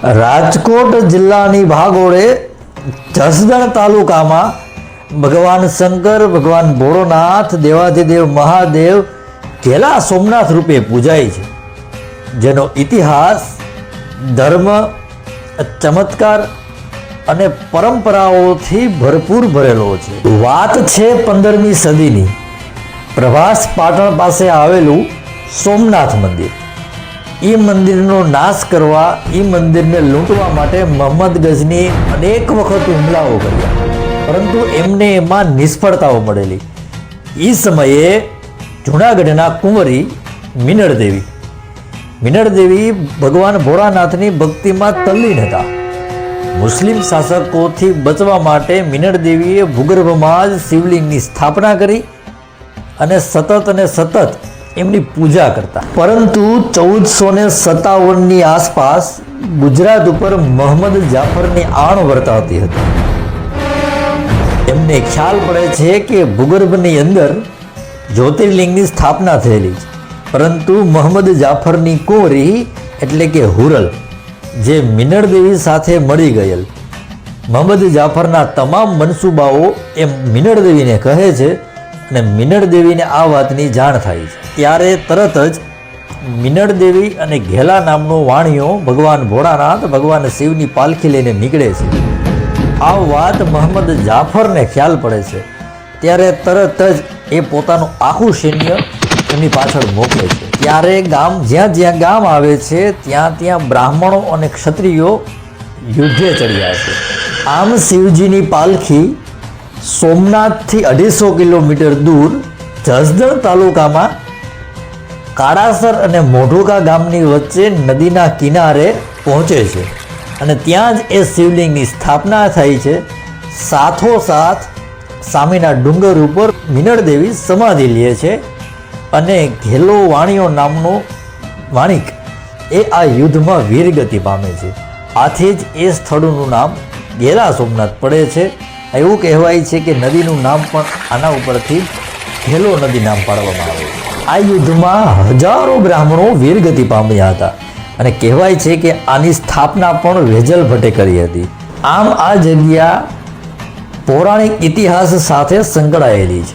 રાજકોટ જિલ્લાની ભાગોળે જસદણ તાલુકામાં ભગવાન શંકર, ભગવાન ભોળોનાથ, દેવાધિદેવ મહાદેવ ઘેલા સોમનાથ રૂપે પૂજાય છે, જેનો ઇતિહાસ ધર્મ, ચમત્કાર અને પરંપરાઓથી ભરપૂર ભરેલો છે. વાત છે 15મી સદીની. પ્રભાસ પાટણ પાસે આવેલું સોમનાથ મંદિર. એ મંદિરનો નાશ કરવા, એ મંદિરને લૂંટવા માટે મોહમ્મદ ગઝની અનેક વખત હુમલાઓ કર્યા, પરંતુ એમને એમાં નિષ્ફળતાઓ મળેલી. એ સમયે જૂનાગઢના કુંવરી મીનળદેવી ભગવાન ભોળાનાથની ભક્તિમાં તલ્લીન હતા. મુસ્લિમ શાસકોથી બચવા માટે મીનળદેવીએ ભૂગર્ભમાં જ શિવલિંગની સ્થાપના કરી અને સતત એમની પૂજા કરતા. પરંતુ 1457ની આસપાસ ગુજરાત ઉપર મોહમ્મદ જાફરની આણ વર્તાવતી હતી. એમને ખ્યાલ પડે છે કે ભૂગર્ભની અંદર જ્યોતિર્લિંગની સ્થાપના થયેલી છે, પરંતુ મોહમ્મદ જાફરની કુંવરી એટલે કે હુરલ, જે મીનળદેવી સાથે મળી ગયેલ, મોહમ્મદ જાફરના તમામ મનસૂબાઓ એમ મીનળદેવીને કહે છે અને મીનળદેવીને આ વાતની જાણ થાય છે. ત્યારે તરત જ મીનળદેવી અને ઘેલા નામનો વાણિયો ભગવાન ભોળાનાથ, ભગવાન શિવની પાલખી લઈને નીકળે છે. આ વાત મોહમ્મદ જાફરને ખ્યાલ પડે છે. ત્યારે તરત જ એ પોતાનું આખું સૈન્ય એમની પાછળ મોકલે છે. ત્યારે જ્યાં ગામ આવે છે ત્યાં બ્રાહ્મણો અને ક્ષત્રિયો યુદ્ધે ચડ્યા છે. આમ શિવજીની પાલખી સોમનાથથી 250 કિલોમીટર દૂર જસદણ તાલુકામાં કાળાસર અને મોઢુકા ગામની વચ્ચે નદીના કિનારે પહોંચે છે અને ત્યાં જ એ શિવલિંગની સ્થાપના થઈ છે. સાથોસાથ સામેના ડુંગર ઉપર મીનળદેવી સમાધિ લે છે અને ઘેલો વાણિયો નામનો વાણિક એ આ યુદ્ધમાં વીરગતિ પામે છે. આથી જ એ સ્થળનું નામ ઘેલા સોમનાથ પડે છે. એવું કહેવાય છે કે નદીનું નામ પણ આના ઉપરથી ઘેલો નદી નામ પાડવામાં આવે છે. આ યુદ્ધમાં હજારો બ્રાહ્મણો વીરગતિ પામ્યા હતા અને કહેવાય છે કે આની સ્થાપના પણ વેજલ ભટ્ટે કરી હતી. આમ આ જગ્યા પૌરાણિક ઇતિહાસ સાથે સંકળાયેલી છે.